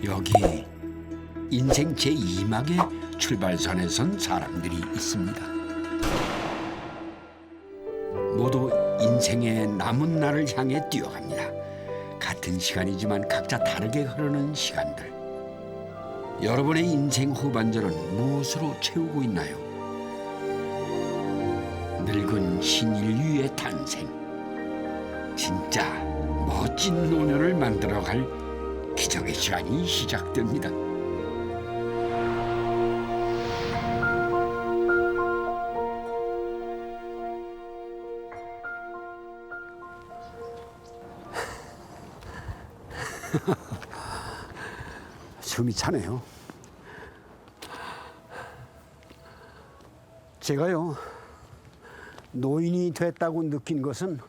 여기 인생 제2막의 출발선에 선 사람들이 있습니다. 모두 인생의 남은 날을 향해 뛰어갑니다. 같은 시간이지만 각자 다르게 흐르는 시간들. 여러분의 인생 후반전은 무엇으로 채우고 있나요? 늙은 신인류의 탄생. 진짜 멋진 노년을 만들어갈 기적의 시간이 시작됩니다. 숨이 차네요. 제가요, 노인이 됐다고 느낀 것은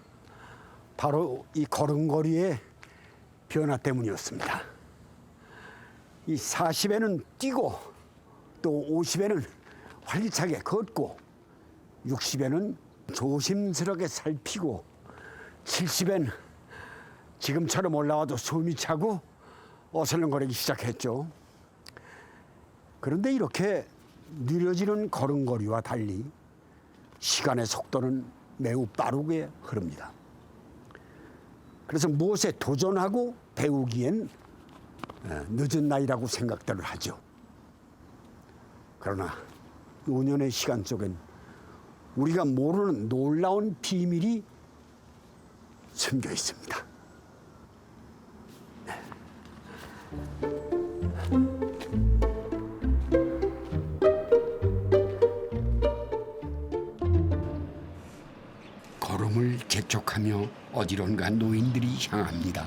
바로 이 걸음걸이의 변화 때문이었습니다. 이 40에는 뛰고 또 50에는 활기차게 걷고 60에는 조심스럽게 살피고 70엔 지금처럼 올라와도 숨이 차고 어슬렁거리기 시작했죠. 그런데 이렇게 느려지는 걸음걸이와 달리 시간의 속도는 매우 빠르게 흐릅니다. 그래서 무엇에 도전하고 배우기엔 늦은 나이라고 생각들을 하죠. 그러나 5년의 시간 속엔 우리가 모르는 놀라운 비밀이 숨겨 있습니다. 걸음을 재촉하며 어디론가 노인들이 향합니다.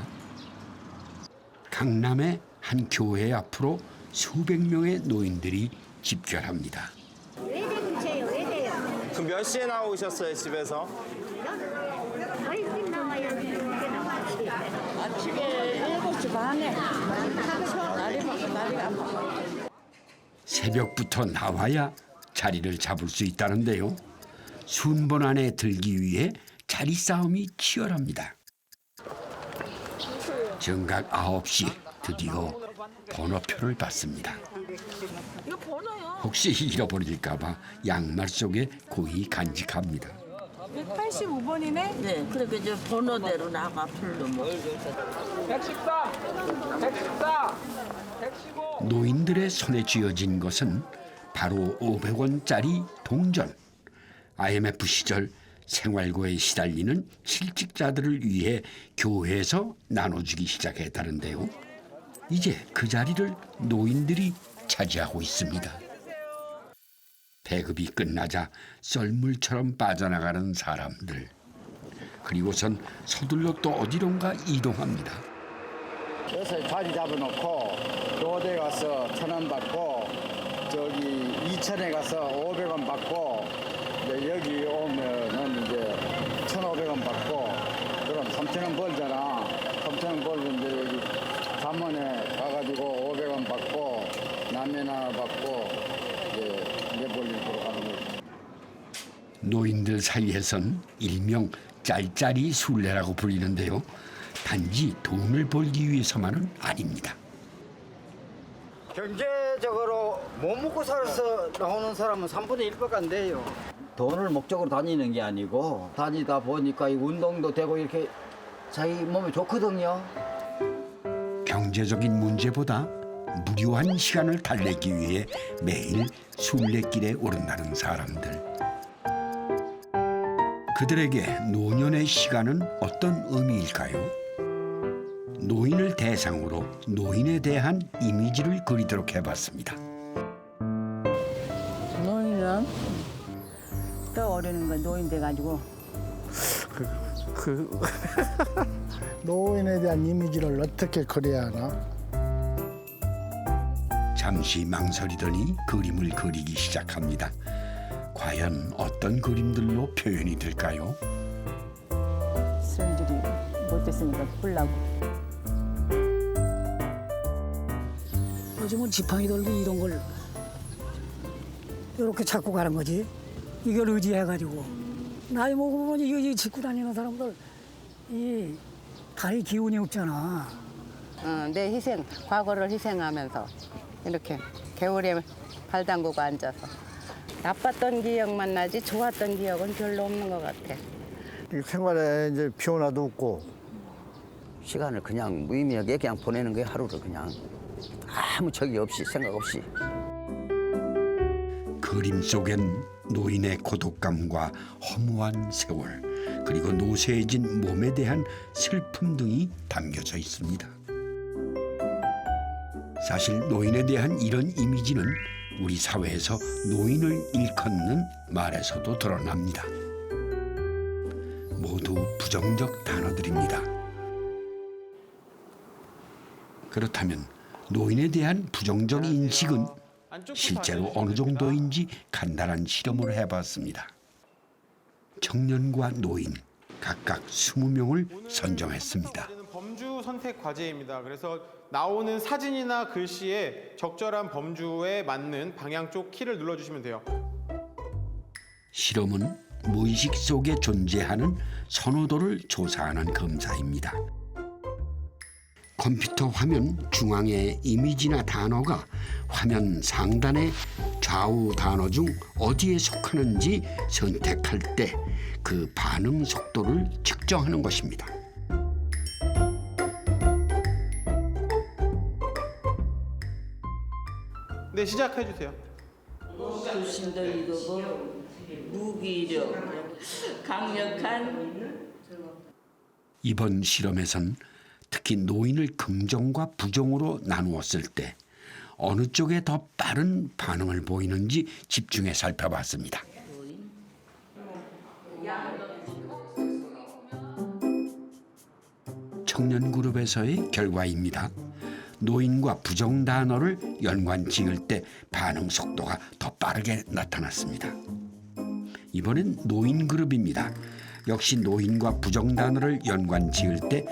강남의 한 교회 앞으로 수백 명의 노인들이 집결합니다. 외대구세요, 외대요. 그 몇 시에 나오셨어요, 집에서? 일찍 나와야 늦게 나와야지. 아침에 7시 반에 날이 아파. 새벽부터 나와야 자리를 잡을 수 있다는데요. 순번 안에 들기 위해 자리 싸움이 치열합니다. 정각 9시 드디어 번호표를 받습니다. 이거 번호요. 혹시 잃어버릴까 봐 양말 속에 고이 간직합니다. 85번이네. 네, 그렇게 이제 번호대로 나가 부르면. 114, 114, 115. 노인들의 손에 쥐어진 것은 바로 500원짜리 동전. IMF 시절 생활고에 시달리는 실직자들을 위해 교회에서 나눠주기 시작했다는데요. 이제 그 자리를 노인들이 차지하고 있습니다. 배급이 끝나자 썰물처럼 빠져나가는 사람들. 그리고선 서둘러 또 어디론가 이동합니다. 여기서 자리 잡아놓고 교대 가서 1,000원 받고 저기 이천에 가서 500원 받고 이제 여기 오면은 이제 1,500원 받고 그럼 3,000원 벌잖아. 3,000원 벌면 이제 여기 잠원에 가가지고 500원 받고 라면 하나 받고 이제 내볼리로 가는 거지. 노인들 사이에선 일명 짤짤이 술래라고 불리는데요. 단지 돈을 벌기 위해서만은 아닙니다. 경제적으로 못 먹고 살아서 나오는 사람은 3분의 1밖에 안 돼요. 돈을 목적으로 다니는 게 아니고 다니다 보니까 이 운동도 되고 이렇게 자기 몸에 좋거든요. 경제적인 문제보다 무료한 시간을 달래기 위해 매일 순례길에 오른다는 사람들. 그들에게 노년의 시간은 어떤 의미일까요? 노인을 대상으로 노인에 대한 이미지를 그리도록 해봤습니다. 노인은 떠오르는 거 노인 돼가지고 노인에 대한 이미지를 어떻게 그려야 하나? 잠시 망설이더니 그림을 그리기 시작합니다. 과연 어떤 그림들로 표현이 될까요? 손질이 못됐으니까 풀라고. 요즘은 지팡이들도 이런 걸 이렇게 찾고 가는 거지. 이걸 의지해가지고 나이 먹으면 이거 짚고 다니는 사람들 이 다리 기운이 없잖아. 내 희생, 과거를 희생하면서 이렇게 개울에 발 담그고 앉아서 나빴던 기억만 나지 좋았던 기억은 별로 없는 것 같아. 생활에 이제 피곤하도 없고 시간을 그냥 무의미하게 그냥 보내는 게 하루를 그냥 아무 적이 없이 생각 없이. 그림 속엔 노인의 고독감과 허무한 세월 그리고 노쇠해진 몸에 대한 슬픔 등이 담겨져 있습니다. 사실 노인에 대한 이런 이미지는 우리 사회에서 노인을 일컫는 말에서도 드러납니다. 모두 부정적 단어들입니다. 그렇다면 노인에 대한 부정적 인식은 실제로 어느 정도인지 간단한 실험을 해봤습니다. 청년과 노인 각각 20명을 선정했습니다. 범주 선택 과제입니다. 그래서 나오는 사진이나 글씨에 적절한 범주에 맞는 방향 쪽 키를 눌러주시면 돼요. 실험은 무의식 속에 존재하는 선호도를 조사하는 검사입니다. 컴퓨터 화면 중앙의 이미지나 단어가 화면 상단의 좌우 단어 중 어디에 속하는지 선택할 때 그 반응 속도를 측정하는 것입니다. 네, 시작해 주세요. 불신도 이거고 무기력, 강력한. 이번 실험에선 특히 노인을 긍정과 부정으로 나누었을 때 어느 쪽에 더 빠른 반응을 보이는지 집중해 살펴봤습니다. 청년 그룹에서의 결과입니다. 노인과 부정 단어를 연관 지을 때 반응 속도가 더 빠르게 나타났습니다. 이번엔 노인 그룹입니다. 역시 노인과 부정 단어를 연관 지을 때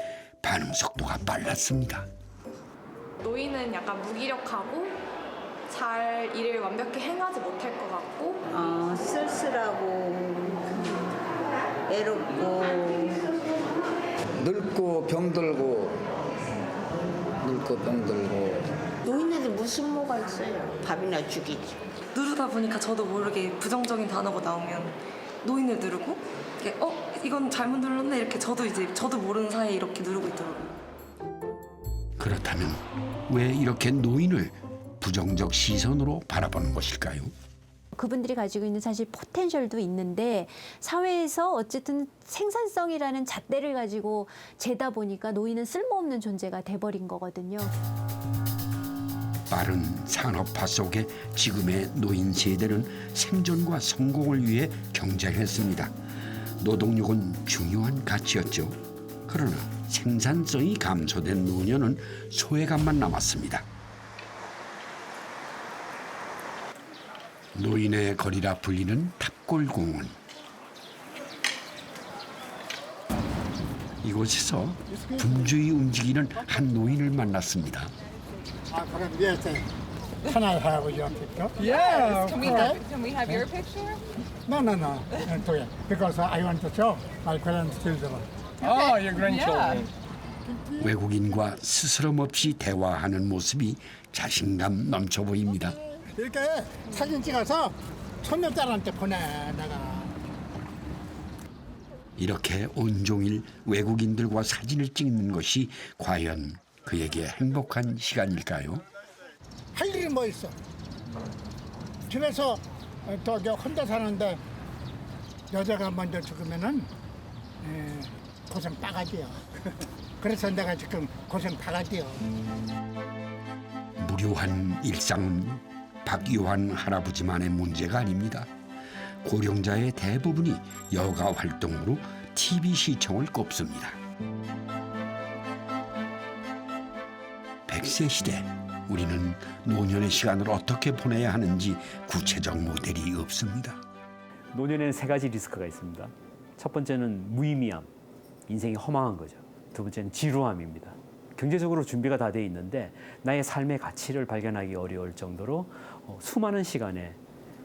반응 속도가 빨랐습니다. 노인은 약간 무기력하고 잘 일을 완벽히 행하지 못할 것 같고 쓸쓸하고 애롭고 늙고 병들고 노인네들 무슨 뭐가 있어요? 밥이나 죽이지. 누르다 보니까 저도 모르게 부정적인 단어가 나오면 노인을 누르고 이렇게 이건 잘못 눌렀네 이렇게 저도 모르는 사이에 이렇게 누르고 있더라고요. 그렇다면 왜 이렇게 노인을 부정적 시선으로 바라보는 것일까요? 그분들이 가지고 있는 사실 포텐셜도 있는데 사회에서 어쨌든 생산성이라는 잣대를 가지고 재다 보니까 노인은 쓸모없는 존재가 돼버린 거거든요. 빠른 산업화 속에 지금의 노인 세대는 생존과 성공을 위해 경쟁했습니다. 노동력은 중요한 가치였죠. 그러나 생산성이 감소된 노년은 소외감만 남았습니다. 노인의 거리라 불리는 탑골공원. 이곳에서 분주히 움직이는 한 노인을 만났습니다. 그럼 Can I have your picture? Yeah, Can we have your picture? No. Because I want to show my grandchildren. Oh, your grandchildren. 외국인과 스스럼 없이 대화하는 모습이 자신감 넘쳐 보입니다. 이렇게 사진 찍어서 손녀딸한테 보내 내가. 이렇게 온종일 외국인들과 사진을 찍는 것이 과연 그에게 행복한 시간일까요? 할 일이 뭐 있어? 집에서 저기 혼자 사는데 여자가 먼저 죽으면은 고생 바가지요. 그래서 내가 지금 고생 바가지요. 무료한 일상은 박요한 할아버지만의 문제가 아닙니다. 고령자의 대부분이 여가 활동으로 TV 시청을 꼽습니다. 100세 시대, 우리는 노년의 시간을 어떻게 보내야 하는지 구체적 모델이 없습니다. 노년에는 3가지 리스크가 있습니다. 첫 번째는 무의미함, 인생이 허망한 거죠. 두 번째는 지루함입니다. 경제적으로 준비가 다 돼 있는데 나의 삶의 가치를 발견하기 어려울 정도로 수많은 시간에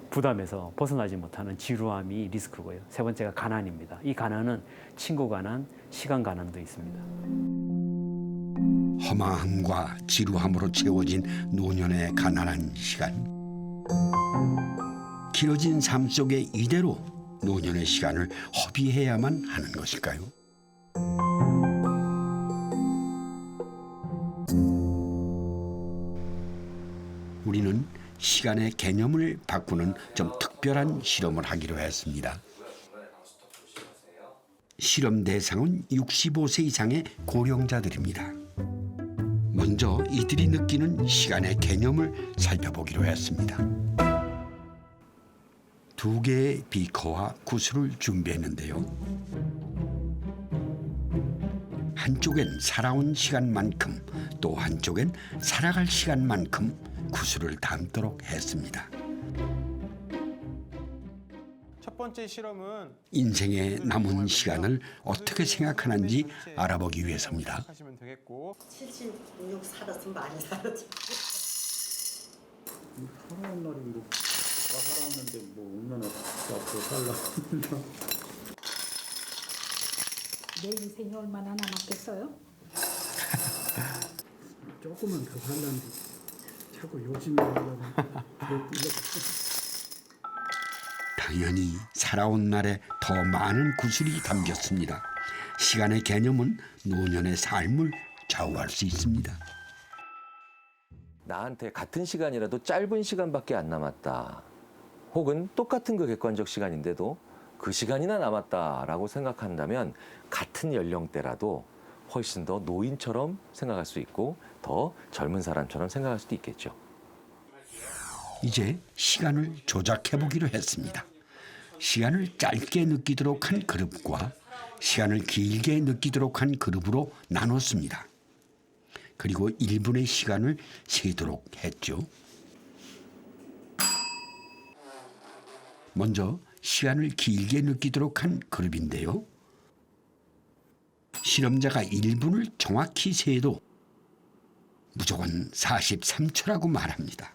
부담에서 벗어나지 못하는 지루함이 리스크고요. 세 번째가 가난입니다. 이 가난은 친구 가난, 시간 가난도 있습니다. 허망함과 지루함으로 채워진 노년의 가난한 시간. 길어진 삶 속에 이대로 노년의 시간을 허비해야만 하는 것일까요? 우리는 시간의 개념을 바꾸는 좀 특별한 실험을 하기로 했습니다. 실험 대상은 65세 이상의 고령자들입니다. 먼저 이들이 느끼는 시간의 개념을 살펴보기로 했습니다. 2개의 비커와 구슬을 준비했는데요. 한쪽엔 살아온 시간만큼 또 한쪽엔 살아갈 시간만큼 구슬을 담도록 했습니다. 첫 번째 실험은 인생의 남은 시간을 어떻게 생각하는지 알아보기 위해서입니다. 하시면 되겠고 76 살았으면 많이 살았지. 살아온 날이 뭐 다 살았는데 뭐 얼마나 앞으로 살라. 내 인생이 얼마나 남았겠어요? 조금은 더 살라는데 자꾸 욕심이 나려고. 당연히 살아온 날에 더 많은 구슬이 담겼습니다. 시간의 개념은 노년의 삶을 좌우할 수 있습니다. 나한테 같은 시간이라도 짧은 시간밖에 안 남았다. 혹은 똑같은 그 객관적 시간인데도 그 시간이나 남았다라고 생각한다면 같은 연령대라도 훨씬 더 노인처럼 생각할 수 있고 더 젊은 사람처럼 생각할 수도 있겠죠. 이제 시간을 조작해보기로 했습니다. 시간을 짧게 느끼도록 한 그룹과 시간을 길게 느끼도록 한 그룹으로 나눴습니다. 그리고 1분의 시간을 세도록 했죠. 먼저 시간을 길게 느끼도록 한 그룹인데요. 실험자가 1분을 정확히 세도 무조건 43초라고 말합니다.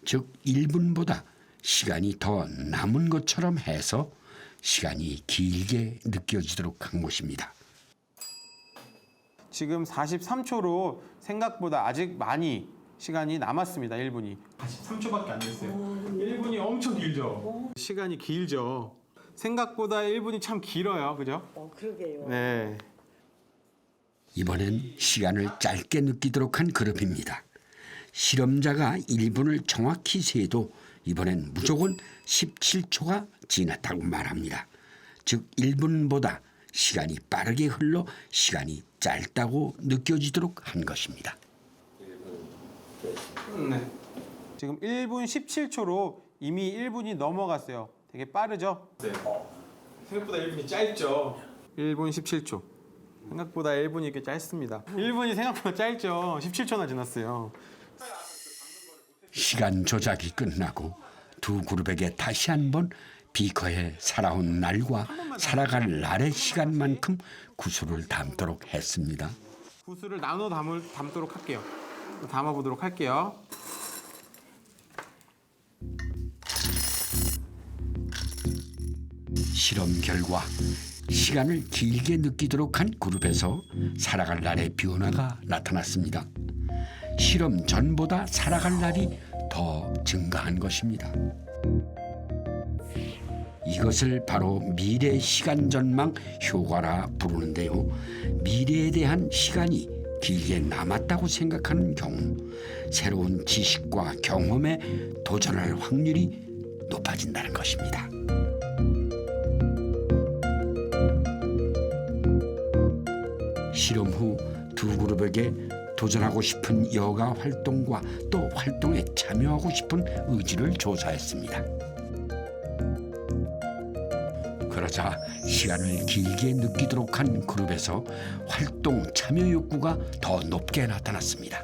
즉 1분보다 시간이 더 남은 것처럼 해서 시간이 길게 느껴지도록 한 것입니다. 지금 43초로 생각보다 아직 많이 시간이 남았습니다. 1분이 43초밖에 안 됐어요. 1분이 엄청 길죠. 시간이 길죠. 생각보다 1분이 참 길어요. 그죠? 그러게요. 네. 이번엔 시간을 짧게 느끼도록 한 그룹입니다. 실험자가 1분을 정확히 세도 이번엔 무조건 17초가 지났다고 말합니다. 즉 1분보다 시간이 빠르게 흘러 시간이 짧다고 느껴지도록 한 것입니다. 네. 지금 1분 17초로 이미 1분이 넘어갔어요. 되게 빠르죠? 네. 생각보다 1분이 짧죠? 1분 17초. 생각보다 1분이 이렇게 짧습니다. 1분이 생각보다 짧죠? 17초나 지났어요. 시간 조작이 끝나고 두 그룹에게 다시 한번 비커에 살아온 날과 살아갈 날의 시간만큼 구슬을 담도록 했습니다. 구슬을 나눠 담도록 할게요. 담아보도록 할게요. 실험 결과 시간을 길게 느끼도록 한 그룹에서 살아갈 날의 변화가 나타났습니다. 실험 전보다 살아갈 날이 더 증가한 것입니다. 이것을 바로 미래 시간 전망 효과라 부르는데요. 미래에 대한 시간이 길게 남았다고 생각하는 경우 새로운 지식과 경험에 도전할 확률이 높아진다는 것입니다. 실험 후 두 그룹에게 도전하고 싶은 여가 활동과 또 활동에 참여하고 싶은 의지를 조사했습니다. 그러자 시간을 길게 느끼도록 한 그룹에서 활동 참여 욕구가 더 높게 나타났습니다.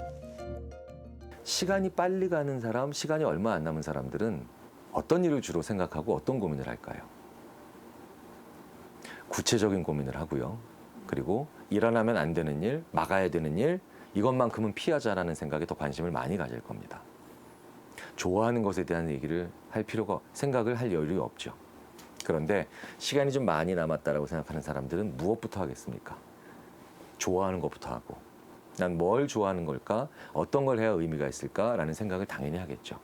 시간이 빨리 가는 사람, 시간이 얼마 안 남은 사람들은 어떤 일을 주로 생각하고 어떤 고민을 할까요? 구체적인 고민을 하고요. 그리고 일어나면 안 되는 일, 막아야 되는 일, 이것만큼은 피하자라는 생각에 더 관심을 많이 가질 겁니다. 좋아하는 것에 대한 얘기를 할 필요가, 생각을 할 여유가 없죠. 그런데 시간이 좀 많이 남았다라고 생각하는 사람들은 무엇부터 하겠습니까? 좋아하는 것부터 하고 난 뭘 좋아하는 걸까? 어떤 걸 해야 의미가 있을까라는 생각을 당연히 하겠죠.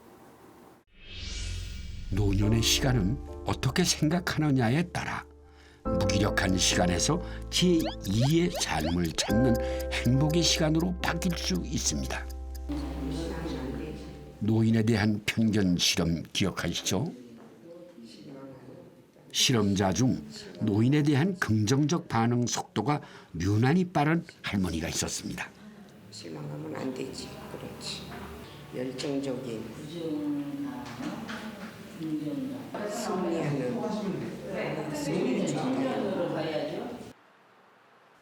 노년의 시간은 어떻게 생각하느냐에 따라 무기력한 시간에서 제2의 삶을 찾는 행복의 시간으로 바뀔 수 있습니다. 노인에 대한 편견 실험 기억하시죠? 실험자 중 노인에 대한 긍정적 반응 속도가 유난히 빠른 할머니가 있었습니다. 실망하면 안 되지. 그렇지. 열정적인 승리하는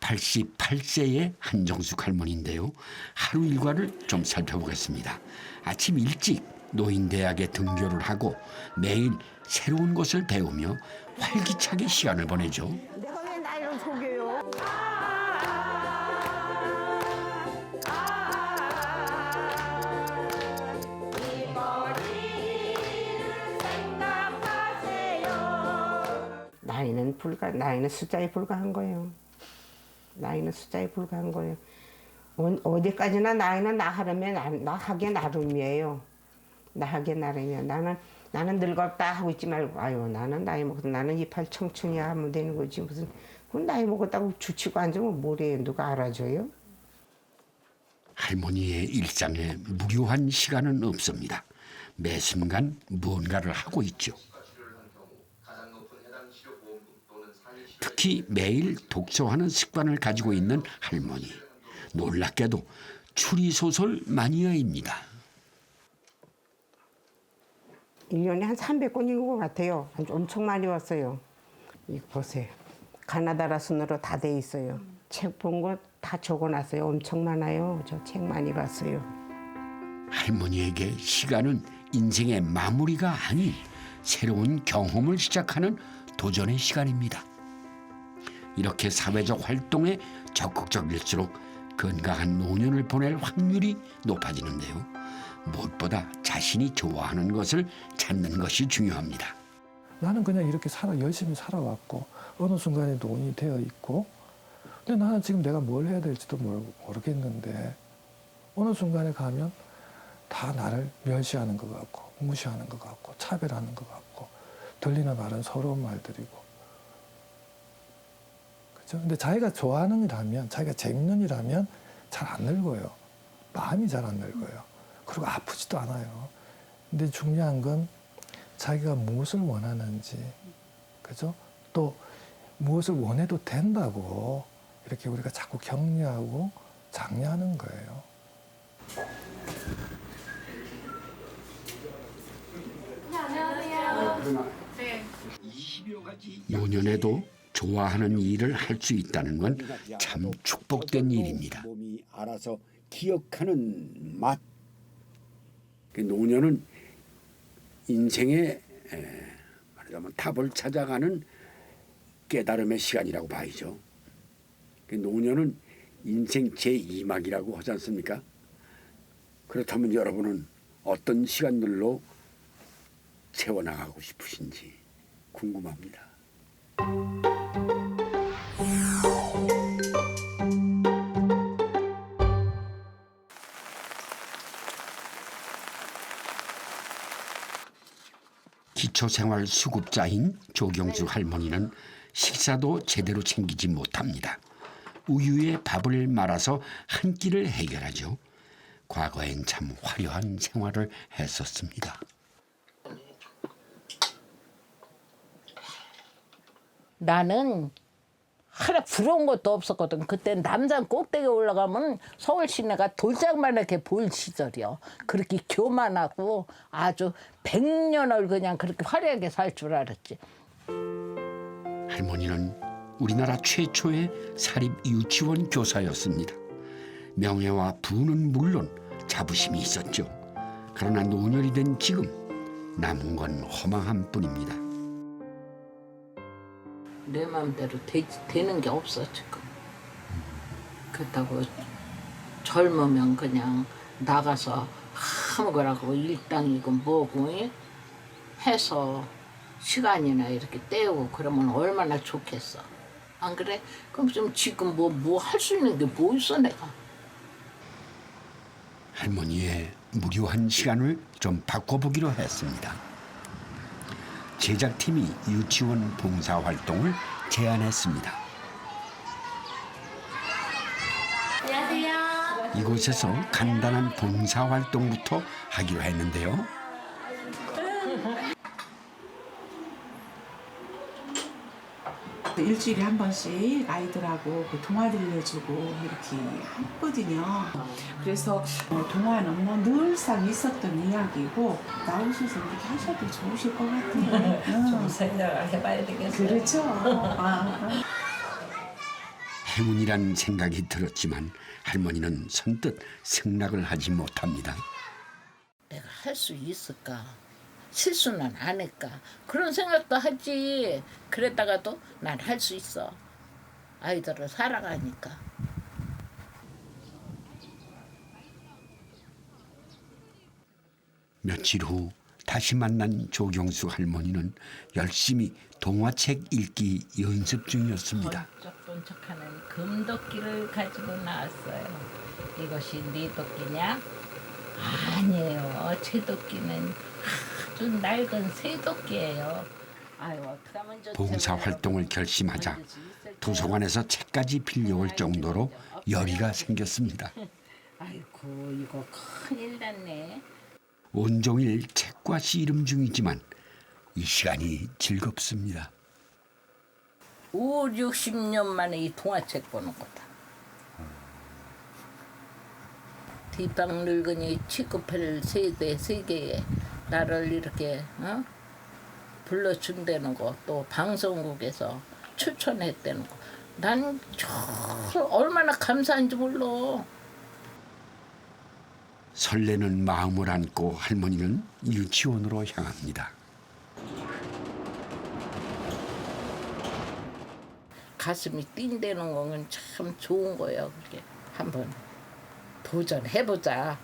88세의 한정숙 할머니인데요. 하루 일과를 좀 살펴보겠습니다. 아침 일찍 노인대학에 등교를 하고 매일 새로운 것을 배우며 활기차게 시간을 보내죠. 내가 왜 나이를 속여요? 나이는 숫자에 불과한 거예요. 나이는 숫자에 불과한 거예요. 어디까지나 나이는 나 하려면 나 하게 나름이에요. 나 하게 나름이야. 나는 늙었다 하고 있지 말고 아유 나는 나이 먹었다. 나는 이팔 청춘이야 하면 되는 거지. 무슨 나이 먹었다고 주치고 앉으면 뭐래요. 누가 알아줘요? 할머니의 일상에 무료한 시간은 없습니다. 매 순간 무언가를 하고 있죠. 특히 매일 독서하는 습관을 가지고 있는 할머니. 놀랍게도 추리소설 마니아입니다. 1년에 한 300권 읽은 것 같아요. 엄청 많이 왔어요. 이거 보세요. 가나다라 순으로 다 돼 있어요. 책 본 거 다 적어놨어요. 엄청 많아요. 저 책 많이 봤어요. 할머니에게 시간은 인생의 마무리가 아닌 새로운 경험을 시작하는 도전의 시간입니다. 이렇게 사회적 활동에 적극적일수록 건강한 노년을 보낼 확률이 높아지는데요. 무엇보다 자신이 좋아하는 것을 찾는 것이 중요합니다. 나는 그냥 이렇게 열심히 살아왔고 어느 순간에 노인이 되어 있고 근데 나는 지금 내가 뭘 해야 될지도 모르겠는데 어느 순간에 가면 다 나를 멸시하는 것 같고 무시하는 것 같고 차별하는 것 같고 들리는 말은 서러운 말들이고 그렇죠? 근데 자기가 좋아하는 일이라면 자기가 재밌는 일이라면 잘 안 늙어요. 마음이 잘 안 늙어요. 그리고 아프지도 않아요. 근데 중요한 건 자기가 무엇을 원하는지 그죠? 또 무엇을 원해도 된다고 이렇게 우리가 자꾸 격려하고 장려하는 거예요. 노년에도 좋아하는 일을 할 수 있다는 건 참 축복된 일입니다. 몸이 알아서 기억하는 맛. 노년은 인생의 말하자면 답을 찾아가는 깨달음의 시간이라고 봐야죠. 노년은 인생 제2막이라고 하지 않습니까? 그렇다면 여러분은 어떤 시간들로 채워나가고 싶으신지 궁금합니다. 기초생활 수급자인 조경수 할머니는 식사도 제대로 챙기지 못합니다. 우유에 밥을 말아서 한 끼를 해결하죠. 과거엔 참 화려한 생활을 했었습니다. 나는 하나 부러운 것도 없었거든. 그때 남산 꼭대기에 올라가면 서울 시내가 돌짝만 이렇게 보일 시절이요. 그렇게 교만하고 아주 100년을 그냥 그렇게 화려하게 살 줄 알았지. 할머니는 우리나라 최초의 사립 유치원 교사였습니다. 명예와 부는 물론 자부심이 있었죠. 그러나 노년이 된 지금 남은 건 허망한 뿐입니다. 내 마음대로 되는 게 없어 지금. 그렇다고 젊으면 그냥 나가서 아무거라고 일당이고 뭐고 해서 시간이나 이렇게 때우고 그러면 얼마나 좋겠어. 안 그래? 그럼 좀 지금 뭐 할 수 있는 게 뭐 있어 내가. 할머니의 무료한 시간을 좀 바꿔보기로 했습니다. 제작팀이 유치원 봉사활동을 제안했습니다. 안녕하세요. 이곳에서 간단한 봉사활동부터 하기로 했는데요. 일주일에 한 번씩 아이들하고 동화 들려주고 이렇게 했거든요. 그래서 동화는 뭐 늘상 있었던 이야기고 나오셔서 이렇게 하셔도 좋으실 것 같아요. 좀 생각을 해봐야 되겠어요. 그렇죠. 행운이란 생각이 들었지만 할머니는 선뜻 승낙을 하지 못합니다. 내가 할 수 있을까? 실수는 안 할까? 그런 생각도 하지. 그랬다가도 난 할 수 있어. 아이들을 사랑하니까. 며칠 후 다시 만난 조경수 할머니는 열심히 동화책 읽기 연습 중이었습니다. 번쩍번쩍하는 금도끼를 가지고 나왔어요. 이것이 네 도끼냐? 아니에요. 제 도끼는 아주 낡은 새도끼예요. 아유, 어떡하면 좋지. 봉사활동을 결심하자 도서관에서 책까지 빌려올 정도로 열의가 생겼습니다. 아이고, 이거 큰일 났네. 온종일 책과 씨름 중이지만 이 시간이 즐겁습니다. 5, 60년 만에 이 동화책 보는 거다. 뒷방 늙은이 취급할 세계에 나를 이렇게 불러준다는 거, 또 방송국에서 추천했다는 거, 난 얼마나 감사한지 몰라. 설레는 마음을 안고 할머니는 유치원으로 향합니다. 가슴이 뛴다는 건 참 좋은 거예요. 그게 한번 도전해보자.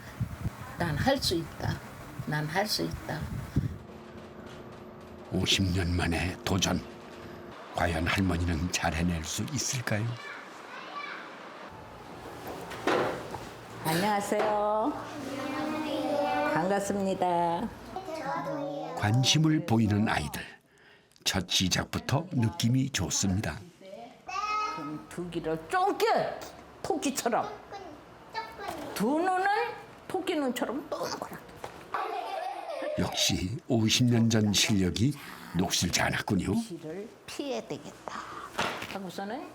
난 할 수 있다. 난 할 수 있다. 50년 만에 도전. 과연 할머니는 잘 해낼 수 있을까요? 안녕하세요. 반갑습니다. 관심을 보이는 아이들. 첫 시작부터 느낌이 좋습니다. 두 귀를 쫑게 토끼처럼, 두 눈은 토끼 눈처럼 동그랗게. 역시 50년 전 실력이 녹슬지 않았군요. 길을 피해야 되겠다 하고서는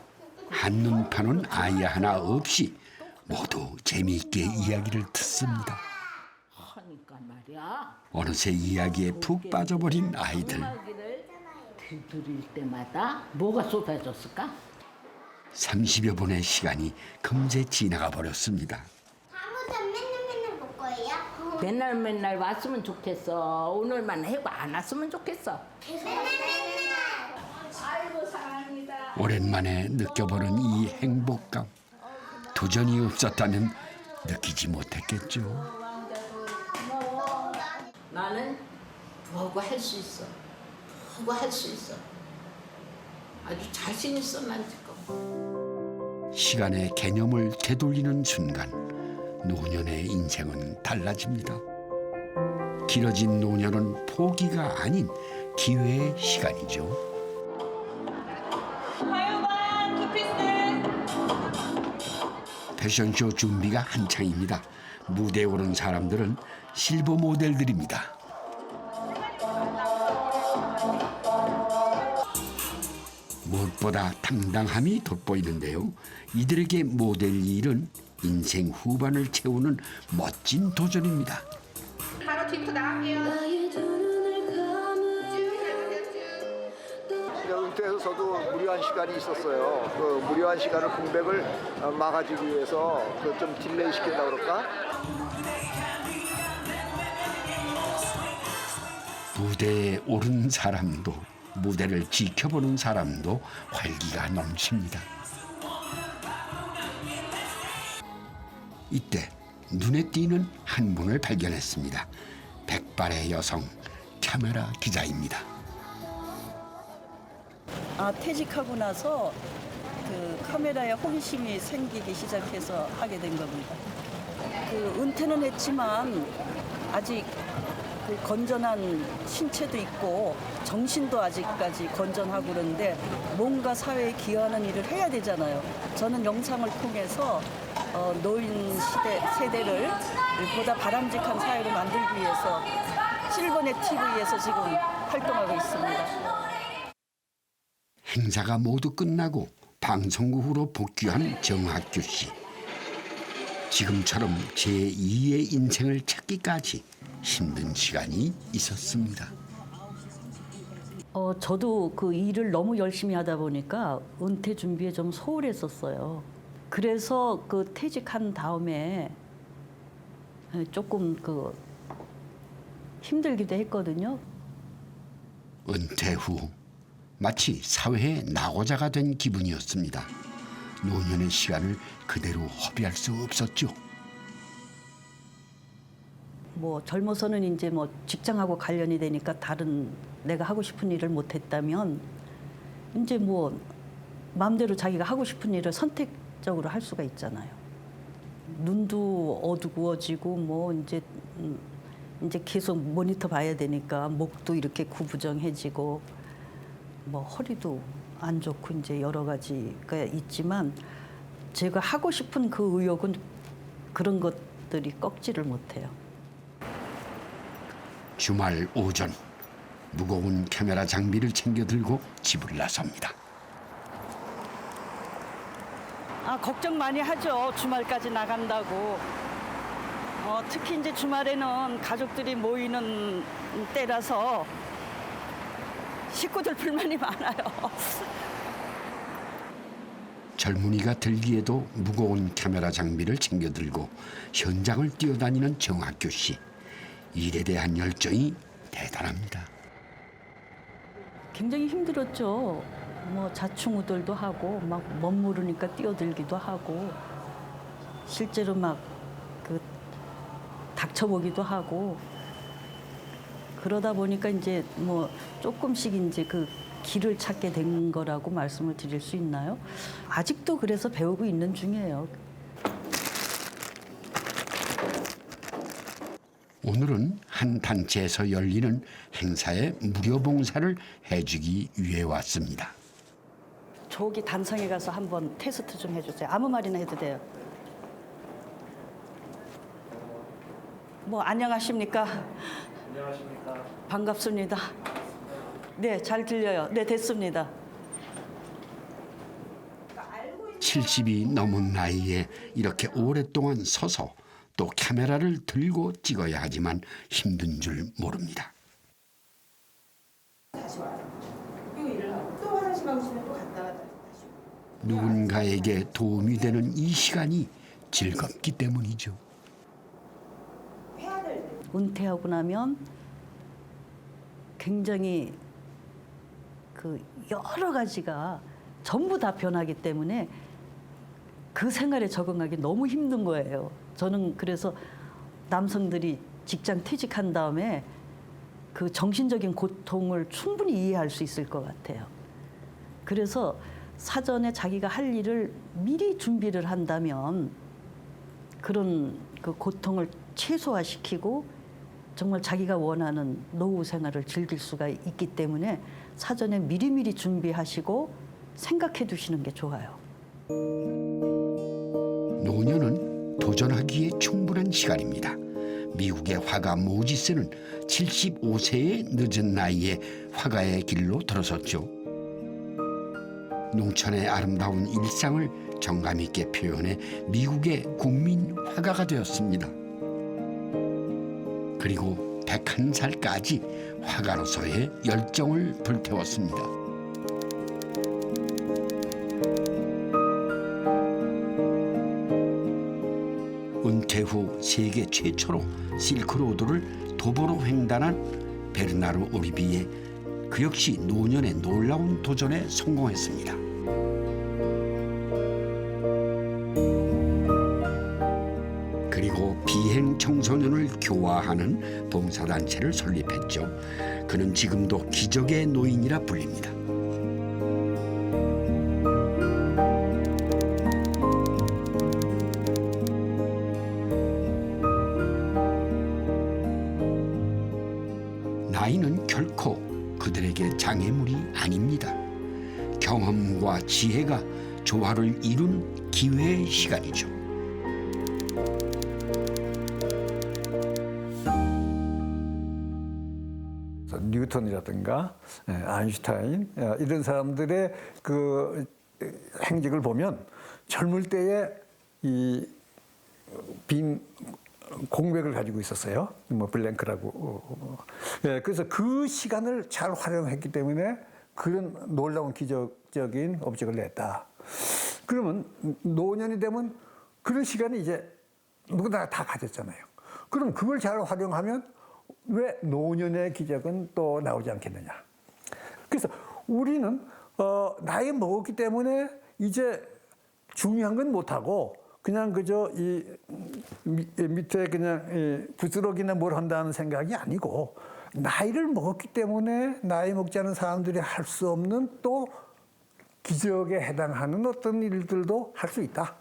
한눈 파는 아이 하나 없이 모두 재미있게 이야기를 듣습니다. 하니까 말이야. 어느새 이야기에 푹 빠져버린 아이들. 음악을 들을 때마다 뭐가 쏟아졌을까? 30여 분의 시간이 금세 지나가 버렸습니다. 다음부터 맨날 볼 거예요? 맨날 왔으면 좋겠어. 오늘만 해고 안 왔으면 좋겠어. 아이고 사랑합니다. 오랜만에 느껴보는 이 행복감. 도전이 없었다면 느끼지 못했겠죠. 나는 뭐고 할 수 있어. 뭐고 할 수 있어. 아주 자신 있어 난 지금. 시간의 개념을 되돌리는 순간 노년의 인생은 달라집니다. 길어진 노년은 포기가 아닌 기회의 시간이죠. 패션쇼 준비가 한창입니다. 무대에 오른 사람들은 실버 모델들입니다. 무엇보다 당당함이 돋보이는데요. 이들에게 모델 일은 인생 후반을 채우는 멋진 도전입니다. 바로 뒤로 나갈게요. 은퇴해서 저도 무료한 시간이 있었어요. 그 무료한 시간을 공백을 막아주기 위해서 그 좀 딜레이 시킨다 그럴까? 무대에 오른 사람도 무대를 지켜보는 사람도 활기가 넘칩니다. 이때 눈에 띄는 한 분을 발견했습니다. 백발의 여성 카메라 기자입니다. 퇴직하고 나서 그 카메라에 호기심이 생기기 시작해서 하게 된 겁니다. 그 은퇴는 했지만 아직 그 건전한 신체도 있고 정신도 아직까지 건전하고 그런데 뭔가 사회에 기여하는 일을 해야 되잖아요. 저는 영상을 통해서 노인 세대를 보다 바람직한 사회로 만들기 위해서 실버넷 TV에서 지금 활동하고 있습니다. 행사가 모두 끝나고 방송국으로 복귀한 정학규 씨. 지금처럼 제2의 인생을 찾기까지 힘든 시간이 있었습니다. 저도 그 일을 너무 열심히 하다 보니까 은퇴 준비에 좀 소홀했었어요. 그래서 그 퇴직한 다음에 조금 그 힘들기도 했거든요. 은퇴 후 마치 사회의 낙오자가 된 기분이었습니다. 노년의 시간을 그대로 허비할 수 없었죠. 뭐 젊어서는 이제 뭐 직장하고 관련이 되니까 다른 내가 하고 싶은 일을 못했다면 이제 뭐 마음대로 자기가 하고 싶은 일을 선택적으로 할 수가 있잖아요. 눈도 어두워지고 뭐 이제 계속 모니터 봐야 되니까 목도 이렇게 구부정해지고 뭐 허리도 안 좋고 이제 여러 가지가 있지만 제가 하고 싶은 그 의욕은 그런 것들이 꺾지를 못해요. 주말 오전 무거운 카메라 장비를 챙겨 들고 집을 나섭니다. 걱정 많이 하죠. 주말까지 나간다고. 특히 이제 주말에는 가족들이 모이는 때라서 식구들 불만이 많아요. 젊은이가 들기에도 무거운 카메라 장비를 챙겨 들고 현장을 뛰어다니는 정학규 씨. 일에 대한 열정이 대단합니다. 굉장히 힘들었죠. 뭐 자충우돌도 하고 막 멋모르니까 뛰어들기도 하고 실제로 막 그 닥쳐보기도 하고 그러다 보니까 이제 뭐 조금씩 이제 그 길을 찾게 된 거라고 말씀을 드릴 수 있나요? 아직도 그래서 배우고 있는 중이에요. 오늘은 한 단체에서 열리는 행사에 무료 봉사를 해주기 위해 왔습니다. 저기 단상에 가서 한번 테스트 좀 해주세요. 아무 말이나 해도 돼요. 뭐 안녕하십니까? 안녕하십니까? 반갑습니다. 네, 잘 들려요. 네, 됐습니다. 70이 넘은 나이에 이렇게 오랫동안 서서 또 카메라를 들고 찍어야 하지만 힘든 줄 모릅니다. 다시 와요. 그리고 일을 하고 또 화장실 가고 싶으면 또 갔다 다시. 누군가에게 도움이 되는 이 시간이 즐겁기 때문이죠. 은퇴하고 나면 굉장히 그 여러 가지가 전부 다 변하기 때문에 그 생활에 적응하기 너무 힘든 거예요. 저는 그래서 남성들이 직장 퇴직한 다음에 그 정신적인 고통을 충분히 이해할 수 있을 것 같아요. 그래서 사전에 자기가 할 일을 미리 준비를 한다면 그런 그 고통을 최소화시키고 정말 자기가 원하는 노후 생활을 즐길 수가 있기 때문에 사전에 미리미리 준비하시고 생각해 두시는 게 좋아요. 노년은 도전하기에 충분한 시간입니다. 미국의 화가 모지스는 75세의 늦은 나이에 화가의 길로 들어섰죠. 농촌의 아름다운 일상을 정감 있게 표현해 미국의 국민 화가가 되었습니다. 그리고 101살까지 화가로서의 열정을 불태웠습니다. 은퇴 후 세계 최초로 실크로드를 도보로 횡단한 베르나르 오리비에 그 역시 노년의 놀라운 도전에 성공했습니다. 그리고 비행 청소년을 교화하는 봉사단체를 설립했죠. 그는 지금도 기적의 노인이라 불립니다. 나이는 결코 그들에게 장애물이 아닙니다. 경험과 지혜가 조화를 이룬 기회의 시간이죠. 뉴턴이라든가 아인슈타인 이런 사람들의 그 행적을 보면 젊을 때에 이 빈 공백을 가지고 있었어요. 뭐 블랭크라고. 그래서 그 시간을 잘 활용했기 때문에 그런 놀라운 기적적인 업적을 냈다. 그러면 노년이 되면 그런 시간이 이제 누구나 다 가졌잖아요. 그럼 그걸 잘 활용하면 왜 노년의 기적은 또 나오지 않겠느냐. 그래서 우리는 나이 먹었기 때문에 이제 중요한 건 못하고 그냥 그저 이 밑에 그냥 이 부스러기나 뭘 한다는 생각이 아니고 나이를 먹었기 때문에 나이 먹지 않은 사람들이 할 수 없는 또 기적에 해당하는 어떤 일들도 할 수 있다.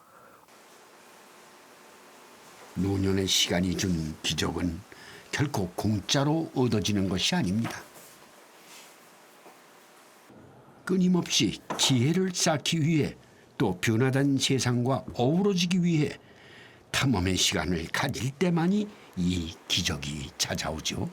노년의 시간이 준 기적은 결코 공짜로 얻어지는 것이 아닙니다. 끊임없이 지혜를 쌓기 위해 또 변화된 세상과 어우러지기 위해 탐험의 시간을 가질 때만이 이 기적이 찾아오죠.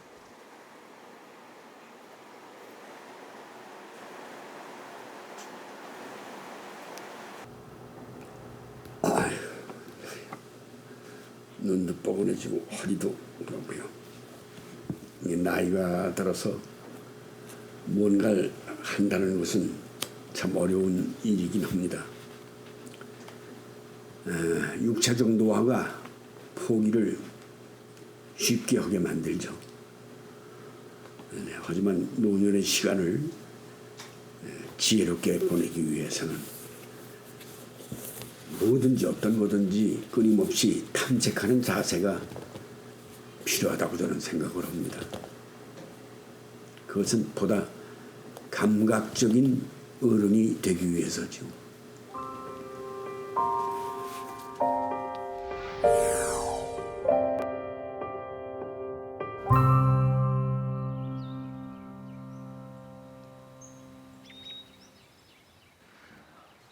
눈도 뻐근해지고 허리도 그렇고요. 이게 나이가 들어서 뭔가를 한다는 것은 참 어려운 일이긴 합니다. 육체적 노화가 포기를 쉽게 하게 만들죠. 하지만 노년의 시간을 지혜롭게 보내기 위해서는 뭐든지 끊임없이 탐색하는 자세가 필요하다고 저는 생각을 합니다. 그것은 보다 감각적인 어른이 되기 위해서죠.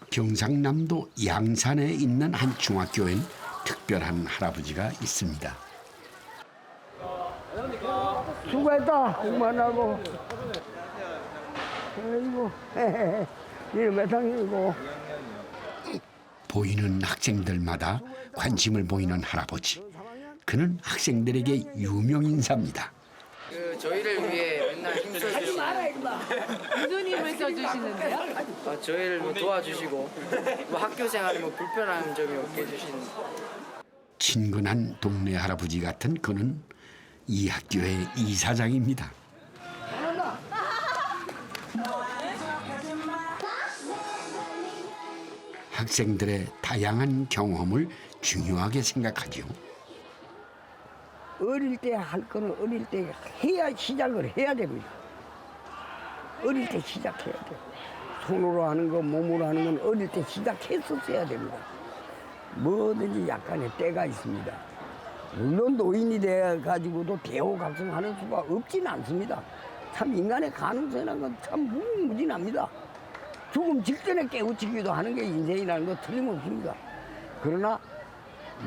경상남도 양산에 있는 한 중학교엔 특별한 할아버지가 있습니다. 수고했다. 그만하고. 아이고, 이름 몇 학년이고. 보이는 학생들마다 관심을 보이는 할아버지. 그는 학생들에게 유명 인사입니다. 저희를 위해 맨날 힘써주시고 무슨 힘을 써주시는데요? 저희를 뭐 도와주시고 뭐 학교 생활에 뭐 불편한 점이 없게 해주시는 친근한 동네 할아버지 같은 그는 이 학교의 이사장입니다. 학생들의 다양한 경험을 중요하게 생각하죠. 어릴 때 할 거는 어릴 때 해야 시작을 해야 됩니다. 어릴 때 시작해야 돼요. 손으로 하는 거, 몸으로 하는 건 어릴 때 시작했었어야 됩니다. 뭐든지 약간의 때가 있습니다. 물론 노인이 돼가지고도 대호각성하는 수가 없지는 않습니다. 참 인간의 가능성이라는 건 참 무궁무진합니다. 죽음 직전에 깨우치기도 하는 게 인생이라는 거 틀림없습니다. 그러나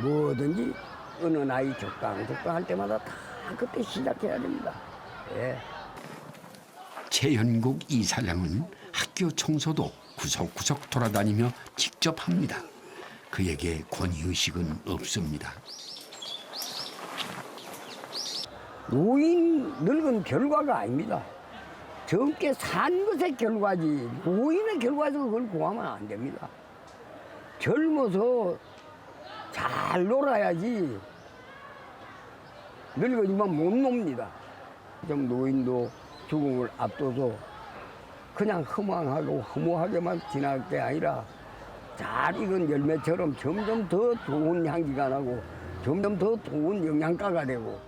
뭐든지 어느 나이 적당할 때마다 다 그때 시작해야 됩니다. 예. 최현국 이사장은 학교 청소도 구석구석 돌아다니며 직접 합니다. 그에게 권위의식은 없습니다. 노인 늙은 결과가 아닙니다. 젊게 산 것의 결과지 노인의 결과에서 그걸 구하면 안 됩니다. 젊어서 잘 놀아야지 늙어지면 못 놉니다. 좀 노인도 죽음을 앞둬서 그냥 허망하고 허무하게만 지날 게 아니라 잘 익은 열매처럼 점점 더 좋은 향기가 나고 점점 더 좋은 영양가가 되고.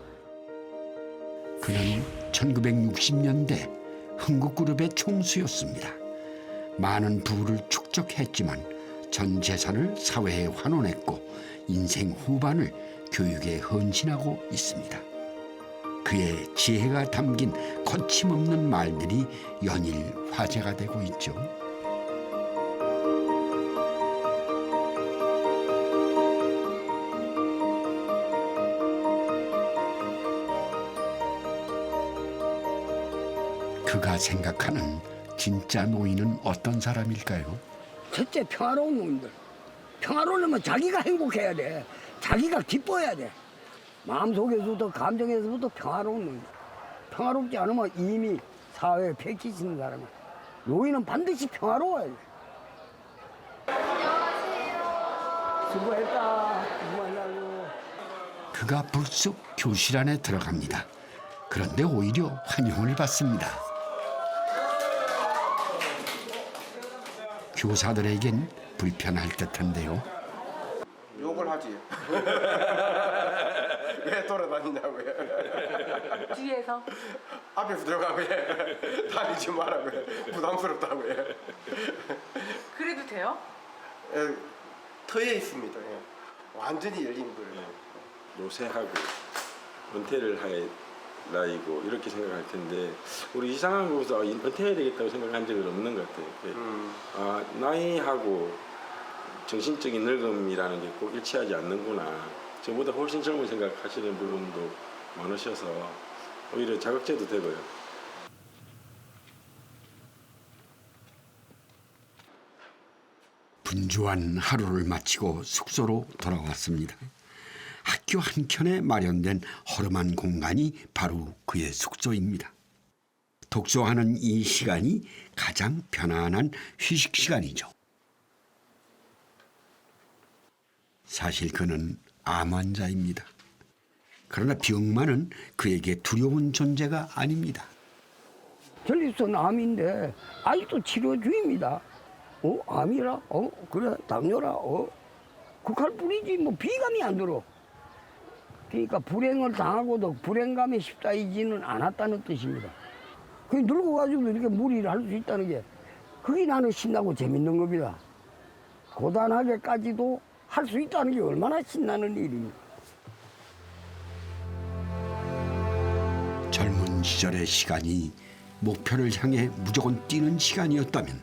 그는 1960년대 흥국그룹의 총수였습니다. 많은 부를 축적했지만 전 재산을 사회에 환원했고 인생 후반을 교육에 헌신하고 있습니다. 그의 지혜가 담긴 거침없는 말들이 연일 화제가 되고 있죠. 그가 생각하는 진짜 노인은 어떤 사람일까요? 첫째 평화로운 놈들. 평화로우려면 자기가 행복해야 돼. 자기가 기뻐야 돼. 마음속에서부터 감정에서부터 평화로운 놈들. 평화롭지 않으면 이미 사회에 패키치는 사람이야. 노인은 반드시 평화로워야 돼. 수고했다. 수고하냐고. 그가 불쑥 교실 안에 들어갑니다. 그런데 오히려 환영을 받습니다. 교사들에겐 불편할 듯한데요. 욕을 하지. 왜 돌아다니냐고요. 뒤에서? 앞에서 들어가고요. 다니지 말라고요. 부담스럽다고요. 그래도 돼요? 터에 있습니다. 완전히 열린 거예요. 노쇠하고 은퇴를 할 나이고 이렇게 생각할 텐데 우리 이상한 곳에서 은퇴해야 되겠다고 생각한 적은 없는 것 같아요. 나이하고 정신적인 늙음이라는 게 꼭 일치하지 않는구나. 저보다 훨씬 젊은 생각하시는 부분도 많으셔서 오히려 자극제도 되고요. 분주한 하루를 마치고 숙소로 돌아왔습니다. 학교 한켠에 마련된 허름한 공간이 바로 그의 숙소입니다. 독서하는 이 시간이 가장 편안한 휴식 시간이죠. 사실 그는 암 환자입니다. 그러나 병만은 그에게 두려운 존재가 아닙니다. 전립선 암인데 아직도 치료 중입니다. 암이라? 그래 당뇨라? 극할 뿐이지 뭐 비감이 안 들어. 그러니까 불행을 당하고도 불행감에 휩싸이지는 않았다는 뜻입니다. 그 늙어가지고 이렇게 무리를 할 수 있다는 게 그게 나는 신나고 재밌는 겁니다. 고단하게까지도 할 수 있다는 게 얼마나 신나는 일입니까? 젊은 시절의 시간이 목표를 향해 무조건 뛰는 시간이었다면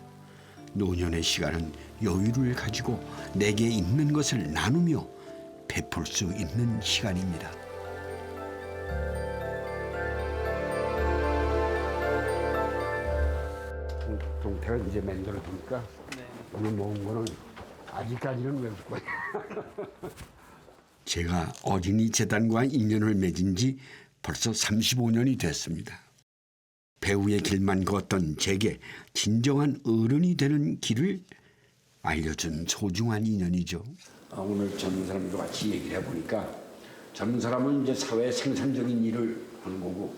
노년의 시간은 여유를 가지고 내게 있는 것을 나누며 베풀 수 있는 시간입니다. 동태가 이제 만들어지니까 오늘 먹은 거는 아직까지는 외울 거야. 제가 어린이 재단과 인연을 맺은 지 벌써 35년이 됐습니다. 배우의 길만 걷던 제게 진정한 어른이 되는 길을 알려준 소중한 인연이죠. 오늘 젊은 사람들과 같이 얘기를 해보니까 젊은 사람은 이제 사회 생산적인 일을 하는 거고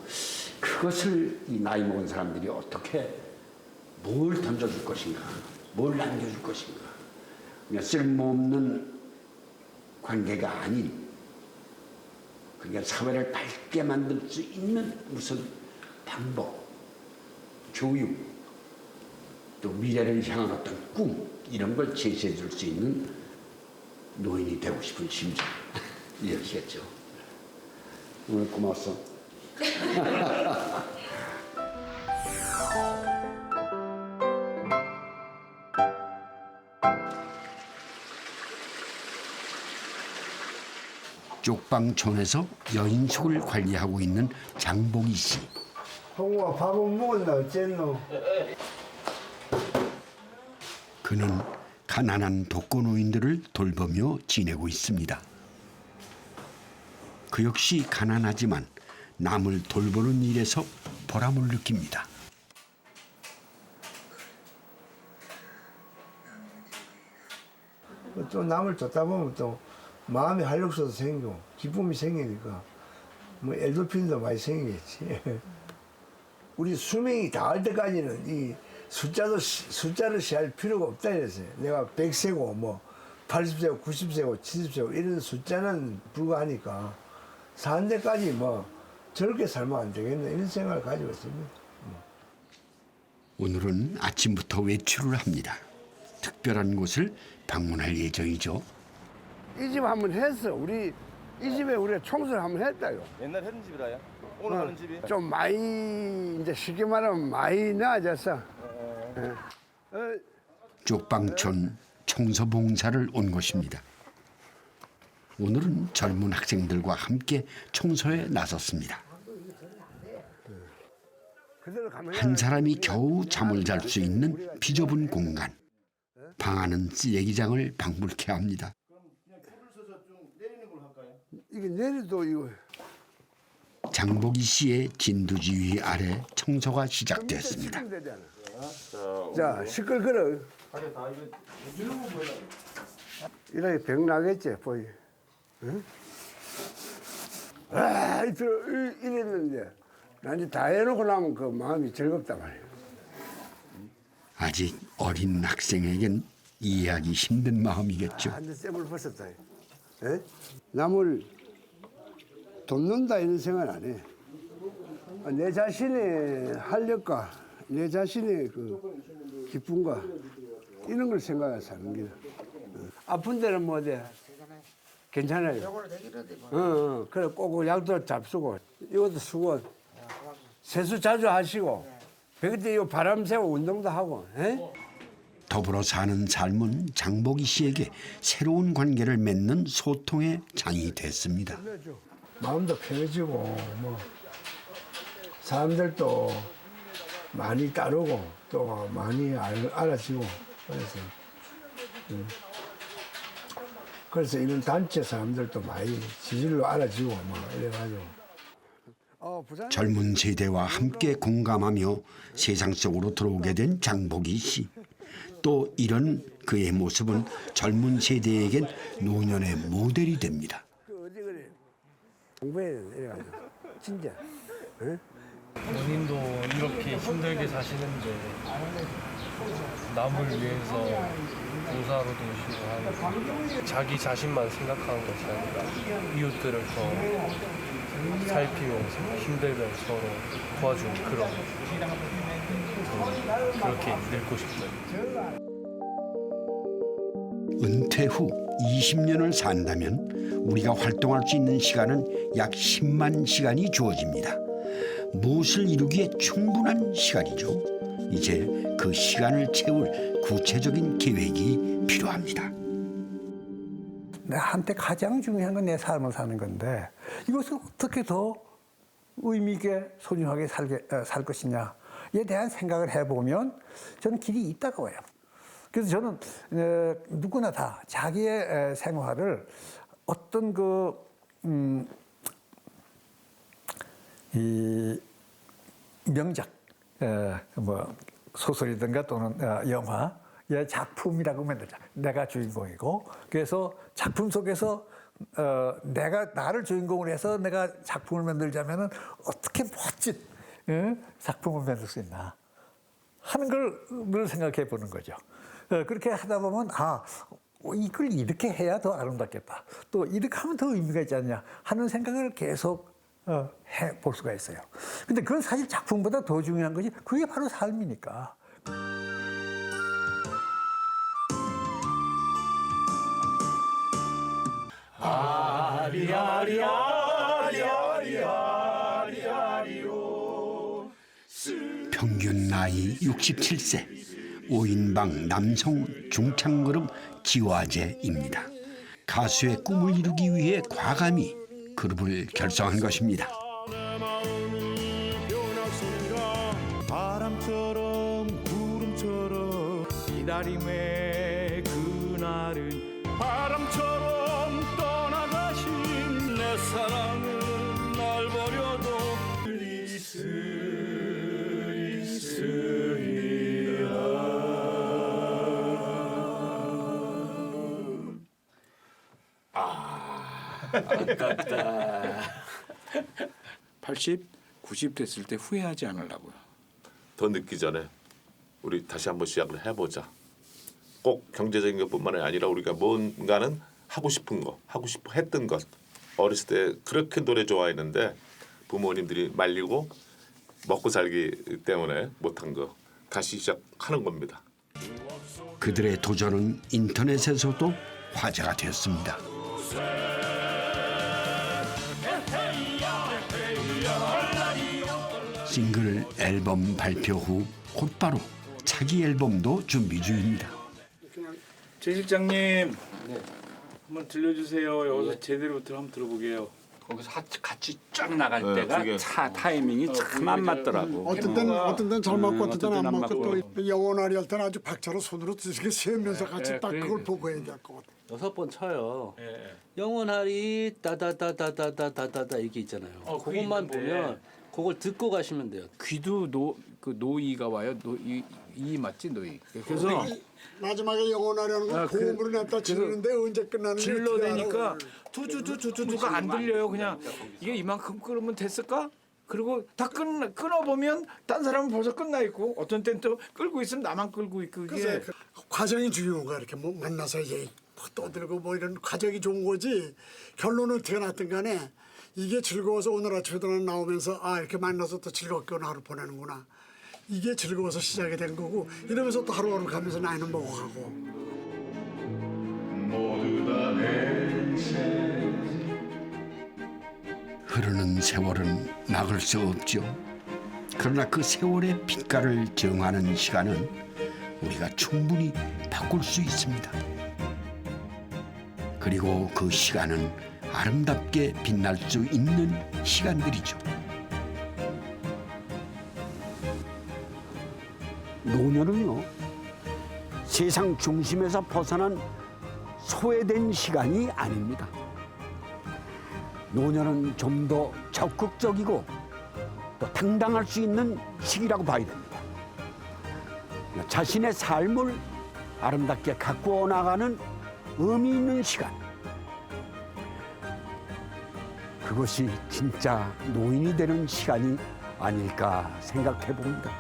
그것을 이 나이 먹은 사람들이 어떻게 뭘 던져줄 것인가, 뭘 남겨줄 것인가. 그냥 쓸모없는 관계가 아닌 그러니까 사회를 밝게 만들 수 있는 무슨 방법, 교육, 또 미래를 향한 어떤 꿈 이런 걸 제시해 줄 수 있는 노인이 되고 싶은 심정 이러시겠죠. 오늘 고마웠어. 쪽방촌에서 여인숙을 관리하고 있는 장복희 씨. 홍우야 밥은 먹었나 어쨌노? 그는 가난한 독거노인들을 돌보며 지내고 있습니다. 그 역시 가난하지만 남을 돌보는 일에서 보람을 느낍니다. 또 남을 쫓다 보면 또 마음의 활력소도 생기고 기쁨이 생기니까 뭐 엔도핀도 많이 생기겠지. 우리 수명이 닿을 때까지는 이 숫자를 세할 필요가 없다 이랬어요. 내가 100세고 뭐 80세고 90세고 70세고 이런 숫자는 불과하니까 사는 데까지 뭐 저렇게 살면 안 되겠네 이런 생각을 가지고 있습니다. 오늘은 아침부터 외출을 합니다. 특별한 곳을 방문할 예정이죠. 이 집 한번 했어. 우리 이 집에 우리가 청소를 한번 했다요. 옛날 했는 집이라요? 오늘 하는 집이? 좀 많이 이제 쉽게 말하면 많이 나아졌어. 쪽방촌 청소 봉사를 온 곳입니다. 오늘은 젊은 학생들과 함께 청소에 나섰습니다. 한 사람이 겨우 잠을 잘 수 있는 비좁은 공간. 방 안은 쓰레기장을 방불케 합니다. 이게 내려도 이거. 장보기 씨의 진두지휘 아래 청소가 시작됐습니다. 자, 시끌거려. 이렇게 병 나겠지, 보이. 응? 이랬는데 난 이제 다 해놓고 나면 그 마음이 즐겁단 말이야. 아직 어린 학생에겐 이해하기 힘든 마음이겠죠. 한대 쌤을 벗었다. 에? 남을 돕는다 이런 생각 안 해. 내 자신의 활력과 내 자신의 그 기쁨과 이런 걸 생각해 사는 게. 아픈 데는 뭐 돼? 괜찮아요. 그래 꼭 약도 잡수고 이것도 쓰고 세수 자주 하시고 그때 이 바람 쐬고 운동도 하고. 에? 더불어 사는 삶은 장보기 씨에게 새로운 관계를 맺는 소통의 장이 됐습니다. 마음도 편해지고 뭐 사람들도 많이 따르고 또 많이 알아지고 그래서 이런 단체 사람들도 많이 지질로 알아지고 뭐 이래가지고. 젊은 세대와 함께 공감하며 세상 속으로 들어오게 된 장보기 씨. 또 이런 그의 모습은 젊은 세대에겐 노년의 모델이 됩니다. 공부해야 돼, 이래가지고. 진짜. 응? 본인도 이렇게 힘들게 사시는데 남을 위해서 봉사로 도우시고 하는 자기 자신만 생각하는 것이 아니라 이웃들을 더 살피면서 힘들면 서로 도와주는 그런 그렇게 늙고 싶어요. 은퇴 후 20년을 산다면 우리가 활동할 수 있는 시간은 약 10만 시간이 주어집니다. 무엇을 이루기에 충분한 시간이죠. 이제 그 시간을 채울 구체적인 계획이 필요합니다. 한때 가장 중요한 건 내 삶을 사는 건데 이것을 어떻게 더 의미 있게 소중하게 살 것이냐에 대한 생각을 해보면 저는 길이 있다고 봐요. 그래서 저는 누구나 다 자기의 생활을 어떤 이 명작, 뭐 소설이든가 또는 영화의 작품이라고 만들자. 내가 주인공이고 그래서 작품 속에서 내가 나를 주인공으로 해서 내가 작품을 만들자면은 어떻게 멋진 작품을 만들 수 있나 하는 걸 늘 생각해 보는 거죠. 그렇게 하다 보면 이걸 이렇게 해야 더 아름답겠다. 또 이렇게 하면 더 의미가 있지 않냐 하는 생각을 계속 해볼 수가 있어요. 근데 그건 사실 작품보다 더 중요한 것이 그게 바로 삶이니까. 평균 나이 67세 5인방 남성 중창그룹 지화제입니다. 가수의 꿈을 이루기 위해 과감히 그룹을 결성한 것입니다. 바람처럼 구름처럼 기다림의 그날은 바람처럼 떠나가신 내 사랑은 날 버려도 아깝다. 80, 90 됐을 때 후회하지 않으려고요. 더 늦기 전에 우리 다시 한번 시작을 해보자. 꼭 경제적인 것뿐만 아니라 우리가 뭔가는 하고 싶은 거, 하고 싶어 했던 것. 어렸을 때 그렇게 노래 좋아했는데 부모님들이 말리고 먹고 살기 때문에 못한 거 다시 시작하는 겁니다. 그들의 도전은 인터넷에서도 화제가 되었습니다. 싱글 앨범 발표 후 곧바로 차기 앨범도 준비 중입니다. 제 실장님 한번 들려주세요. 여기서 제대로부터 한번 들어보게요. 거기서 같이 쫙 나갈 때가 차 타이밍이 참 안 맞더라고. 어떤 때는 잘 맞고 어떤 때는 안 맞고 또 영원하리 할 때는 아주 박자로 손으로 이렇게 세면서 같이 딱 그걸 보고 해야 될 것 같아요. 6번 쳐요. 영원하리 따다다다다다다다 이게 있잖아요. 그것만 보면 그걸 듣고 가시면 돼요. 귀도 노이가 와요. 이 맞지 노이. 그래서 마지막에 영원하려는 건 고음으로 냈다 치는데 언제 끝나는지 질러대니까 투투투투투가 안 들려요. 그냥 이게 이만큼 끌으면 됐을까? 그리고 다 끊어보면 딴 사람은 벌써 끝나 있고 어떤 때는 또 끌고 있으면 나만 끌고 있고 이게 그 과정이 중요한 거야. 이렇게 뭐 만나서 이제 떠들고 뭐 이런 과정이 좋은 거지. 결론은 어떻게 났든 간에 이게 즐거워서 오늘 아침에도 나오면서 아 이렇게 만나서 또 즐겁게 오늘 하루 보내는구나. 이게 즐거워서 시작이 된 거고 이러면서 또 하루하루 가면서 나이는 먹어가고. 흐르는 세월은 막을 수 없죠. 그러나 그 세월의 빛깔을 정하는 시간은 우리가 충분히 바꿀 수 있습니다. 그리고 그 시간은 아름답게 빛날 수 있는 시간들이죠. 노년은요, 세상 중심에서 벗어난 소외된 시간이 아닙니다. 노년은 좀 더 적극적이고 또 당당할 수 있는 시기라고 봐야 됩니다. 자신의 삶을 아름답게 가꾸어 나가는 의미 있는 시간. 그것이 진짜 노인이 되는 시간이 아닐까 생각해 봅니다.